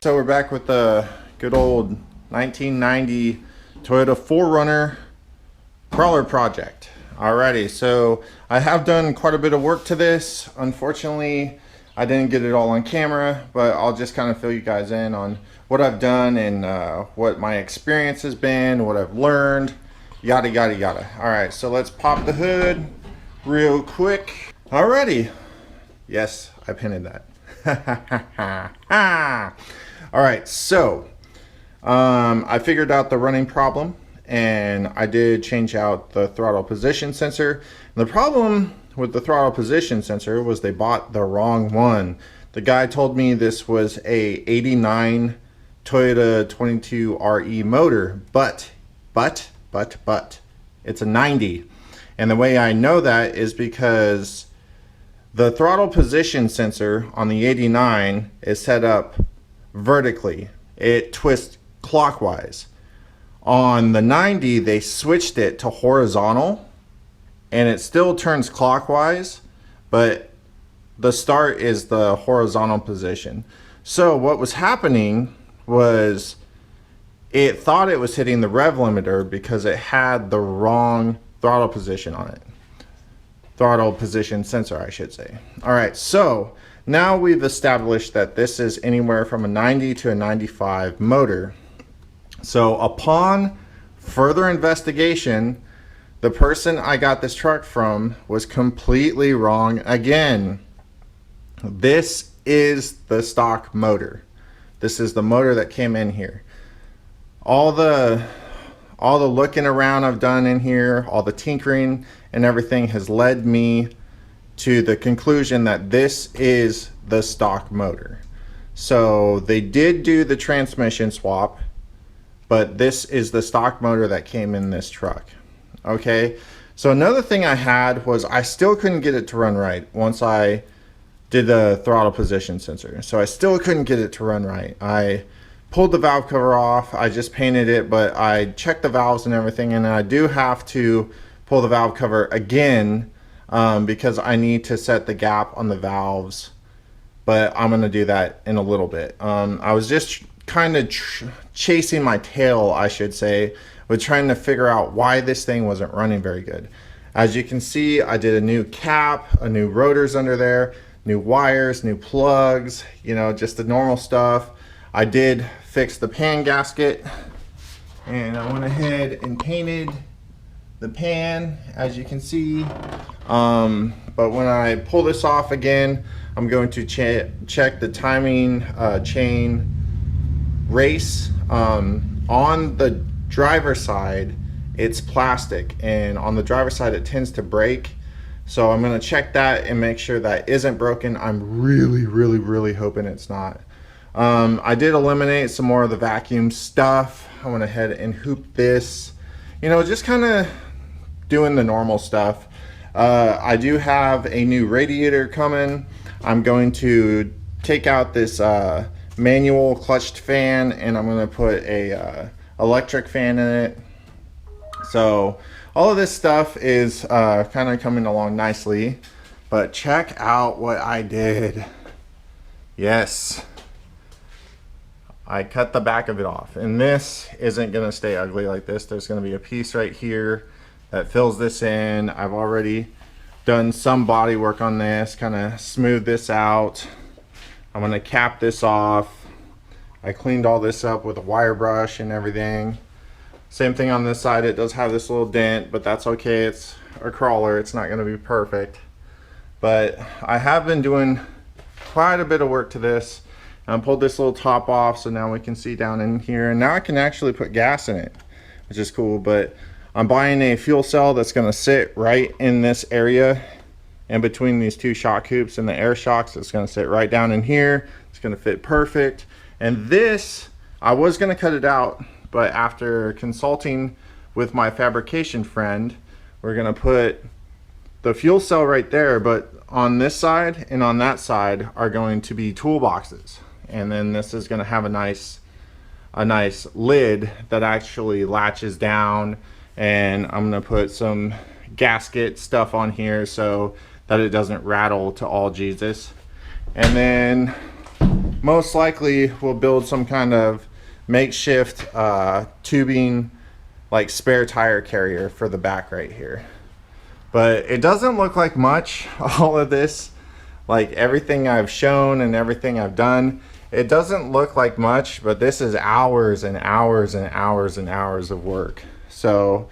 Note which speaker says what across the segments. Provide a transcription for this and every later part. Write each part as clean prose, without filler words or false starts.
Speaker 1: So we're back with the good old 1990 Toyota 4Runner crawler project. Alrighty, so I have done quite a bit of work to this. Unfortunately, I didn't get it all on camera, but I'll just kind of fill you guys in on what I've done and what my experience has been, what I've learned, yada yada yada. Alright, so let's pop the hood real quick. Alrighty. Yes, I pinned that. All right, so I figured out the running problem, and I did change out the throttle position sensor. And the problem with the throttle position sensor was they bought the wrong one. The guy told me this was a 89 Toyota 22RE motor, but it's a 90. And the way I know that is because the throttle position sensor on the 89 is set up vertically. It twists clockwise. On the 90, they switched it to horizontal, and it still turns clockwise, but the start is the horizontal position. So what was happening was it thought it was hitting the rev limiter because it had the wrong throttle position on it. Throttle position sensor, I should say. All right, so now we've established that this is anywhere from a 90 to a 95 motor. So upon further investigation, the person I got this truck from was completely wrong again. This is the stock motor. This is the motor that came in here. All the looking around I've done in here, all the tinkering and everything has led me to the conclusion that this is the stock motor. So they did do the transmission swap, but this is the stock motor that came in this truck. Okay, so another thing I had was I still couldn't get it to run right once I did the throttle position sensor. So I still couldn't get it to run right. I pulled the valve cover off, I just painted it, but I checked the valves and everything, and I do have to pull the valve cover again because I need to set the gap on the valves, but I'm going to do that in a little bit. I was just kind of chasing my tail, I should say, with trying to figure out why this thing wasn't running very good. As you can see, I did a new cap, a new rotors under there, new wires, new plugs, you know, just the normal stuff. I did fix the pan gasket, and I went ahead and painted the pan, as you can see. But when I pull this off again, I'm going to check the timing chain race. On the driver's side, it's plastic, and on the driver's side it tends to break. So I'm going to check that and make sure that isn't broken. I'm really hoping it's not. I did eliminate some more of the vacuum stuff. I went ahead and hooped this, you know, just kind of doing the normal stuff. I do have a new radiator coming. I'm going to take out this manual clutched fan, and I'm going to put a electric fan in it. So all of this stuff is kind of coming along nicely, but check out what I did. Yes, I cut the back of it off, and this isn't going to stay ugly like this. There's going to be a piece right here that fills this in. I've already done some body work on this, kind of smooth this out. I'm going to cap this off. I cleaned all this up with a wire brush and everything. Same thing on this side. It does have this little dent, but that's okay. It's a crawler. It's not going to be perfect. But I have been doing quite a bit of work to this. I pulled this little top off, so now we can see down in here, and now I can actually put gas in it, which is cool. But I'm buying a fuel cell that's going to sit right in this area in between these two shock hoops and the air shocks. It's going to sit right down in here. It's going to fit perfect. And this, I was going to cut it out, but after consulting with my fabrication friend, we're going to put the fuel cell right there, but on this side and on that side are going to be toolboxes. And then this is going to have a nice lid that actually latches down, and I'm going to put some gasket stuff on here so that it doesn't rattle to all Jesus. And then most likely we'll build some kind of makeshift tubing, like spare tire carrier for the back right here. But it doesn't look like much, all of this, like everything I've shown and everything I've done, it doesn't look like much, but this is hours and hours and hours and hours of work. So,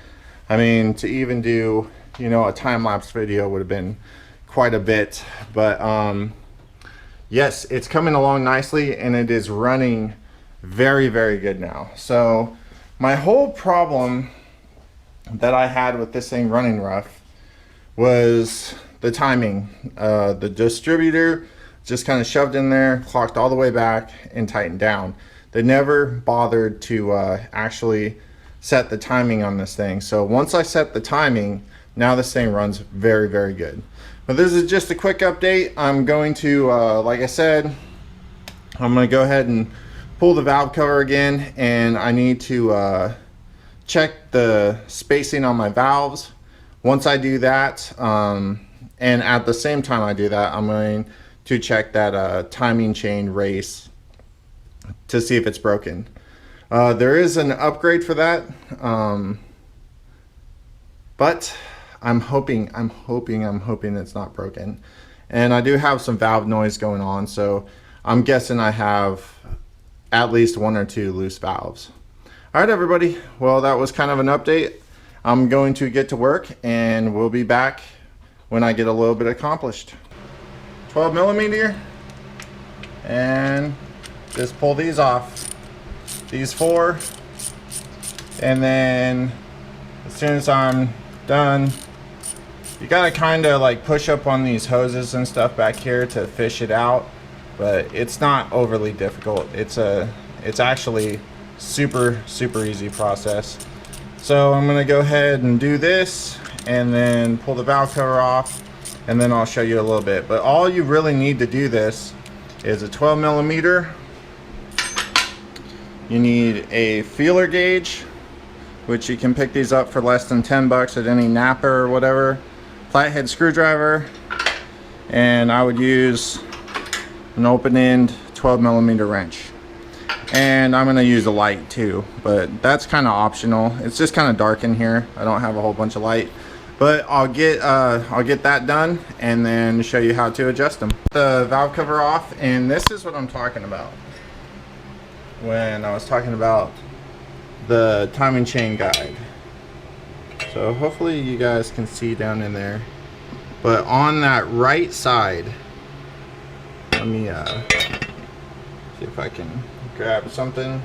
Speaker 1: I mean, to even do, you know, a time-lapse video would have been quite a bit. But yes, it's coming along nicely and it is running very, very good now. So my whole problem that I had with this thing running rough was the timing. The distributor just kind of shoved in there, clocked all the way back and tightened down. They never bothered to actually set the timing on this thing. So once I set the timing, now this thing runs very, very good. But this is just a quick update. I'm going to, like I said, I'm going to go ahead and pull the valve cover again, and I need to check the spacing on my valves. Once I do that, and at the same time I do that, I'm going to check that timing chain race to see if it's broken. There is an upgrade for that, but I'm hoping it's not broken. And I do have some valve noise going on, so I'm guessing I have at least 1 or 2 loose valves. All right, everybody. Well, that was kind of an update. I'm going to get to work, and we'll be back when I get a little bit accomplished. 12 millimeter, and just pull these off. These 4, and then as soon as I'm done, you gotta kind of like push up on these hoses and stuff back here to fish it out, but it's not overly difficult. It's actually super easy process. So I'm gonna go ahead and do this and then pull the valve cover off, and then I'll show you a little bit. But all you really need to do this is a 12 millimeter. You need a feeler gauge, which you can pick these up for less than 10 bucks at any Napa or whatever. Flathead screwdriver, and I would use an open end 12 millimeter wrench. And I'm gonna use a light too, but that's kind of optional. It's just kind of dark in here. I don't have a whole bunch of light, but I'll get that done and then show you how to adjust them. The valve cover off, and this is what I'm talking about when I was talking about the timing chain guide. So hopefully you guys can see down in there, but on that right side, let me see if I can grab something.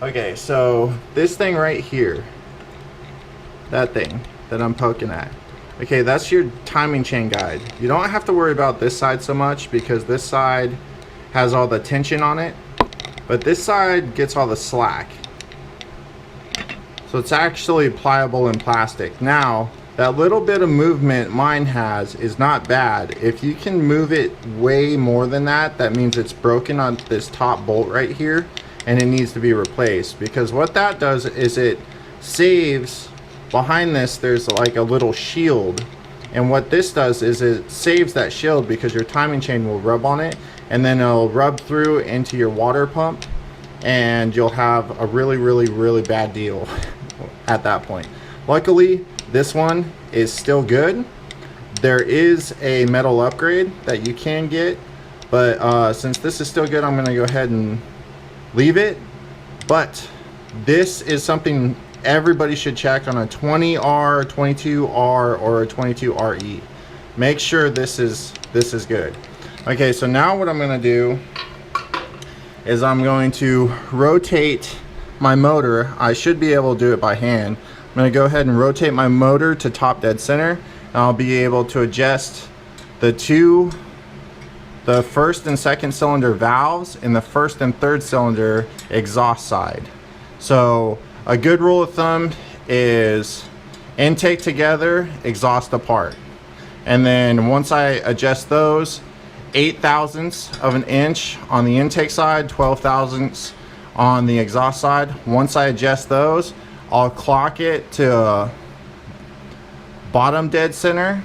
Speaker 1: Okay, so this thing right here, that thing that I'm poking at, okay, that's your timing chain guide. You don't have to worry about this side so much because this side has all the tension on it, but this side gets all the slack. So it's actually pliable and plastic. Now, that little bit of movement mine has is not bad. If you can move it way more than that, that means it's broken on this top bolt right here and it needs to be replaced. Because what that does is it saves, behind this there's like a little shield. And what this does is it saves that shield because your timing chain will rub on it, and then it'll rub through into your water pump, and you'll have a really bad deal at that point. Luckily, this one is still good. There is a metal upgrade that you can get, but since this is still good, I'm gonna go ahead and leave it. But this is something everybody should check on a 20R, 22R, or a 22RE. Make sure this is good. Okay, so now what I'm gonna do is I'm going to rotate my motor. I should be able to do it by hand. I'm going to go ahead and rotate my motor to top dead center, and I'll be able to adjust the first and second cylinder valves in the first and third cylinder exhaust side. So a good rule of thumb is intake together, exhaust apart. And then once I adjust those, 8 thousandths of an inch on the intake side, 12 thousandths on the exhaust side. Once I adjust those, I'll clock it to bottom dead center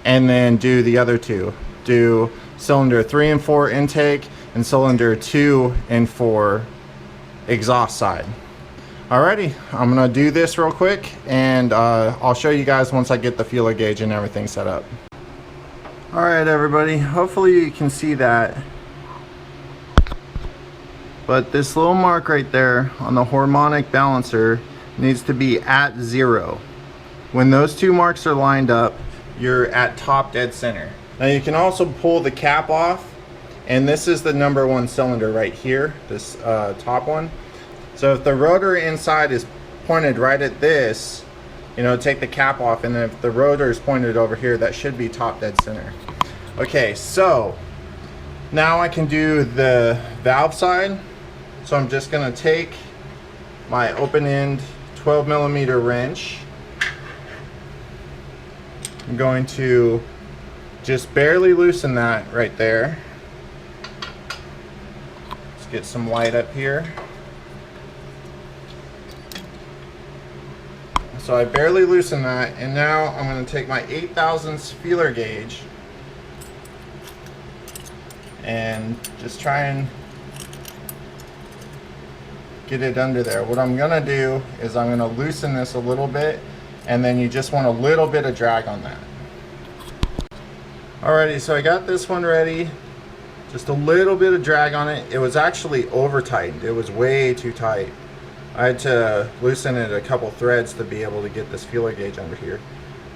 Speaker 1: and then do the other two. Do cylinder 3 and 4 intake, and cylinder 2 and 4 exhaust side. Alrighty, I'm gonna do this real quick, and I'll show you guys once I get the feeler gauge and everything set up. Alright everybody, hopefully you can see that. But this little mark right there on the harmonic balancer needs to be at 0. When those two marks are lined up, you're at top dead center. Now you can also pull the cap off, and this is the number 1 cylinder right here, this top one. So if the rotor inside is pointed right at this, you know, take the cap off, and if the rotor is pointed over here, that should be top dead center. Okay, so now I can do the valve side. So I'm just gonna take my open end 12mm wrench. I'm going to just barely loosen that right there. Let's get some light up here. So I barely loosen that, and now I'm going to take my 8/1000 feeler gauge and just try and get it under there. What I'm going to do is I'm going to loosen this a little bit, and then you just want a little bit of drag on that. Alrighty, so I got this one ready. Just a little bit of drag on it. It was actually over tightened. It was way too tight. I had to loosen it a couple threads to be able to get this feeler gauge under here.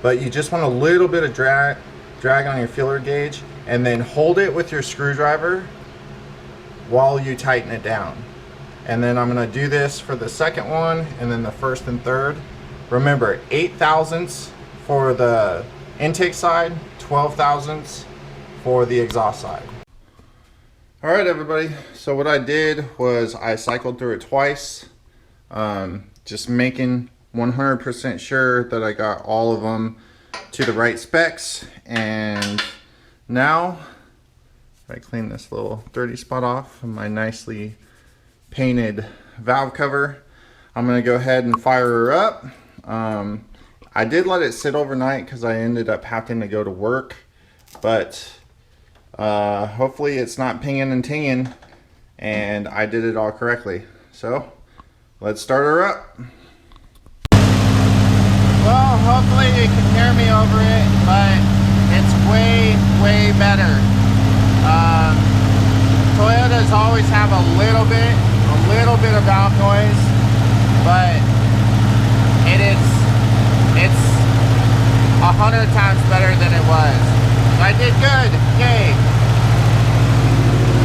Speaker 1: But you just want a little bit of drag on your feeler gauge, and then hold it with your screwdriver while you tighten it down. And then I'm going to do this for the second one, and then the first and third. Remember, 8/1000 for the intake side, 12/1000 for the exhaust side. Alright everybody, so what I did was I cycled through it twice. Just making 100% sure that I got all of them to the right specs. And now, if I clean this little dirty spot off of my nicely painted valve cover, I'm going to go ahead and fire her up. I did let it sit overnight because I ended up having to go to work, but hopefully it's not pinging and tinging, and I did it all correctly. So let's start her up. Well, hopefully you can hear me over it, but it's way better. Toyotas always have a little bit of valve noise, but it's 100 times better than it was. I did good. Yay.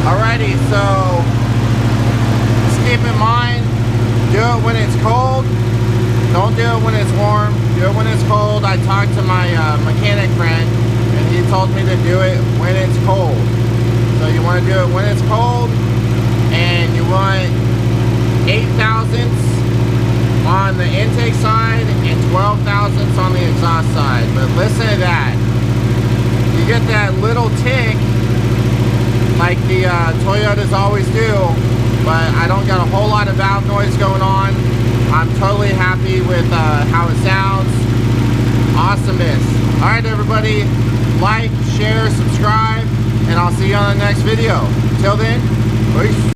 Speaker 1: Alrighty, so just keep in mind, do it when it's cold. Don't do it when it's warm. Do it when it's cold. I talked to my mechanic friend, and he told me to do it when it's cold. So you want to do it when it's cold, and you want 8/1000 on the intake side and 12/1000 on the exhaust side. But listen to that. You get that little tick like the Toyotas always do, but I don't got a whole lot of valve noise going on. I'm totally happy with how it sounds. Awesomeness. Alright everybody, like, share, subscribe, and I'll see you on the next video. Till then, peace.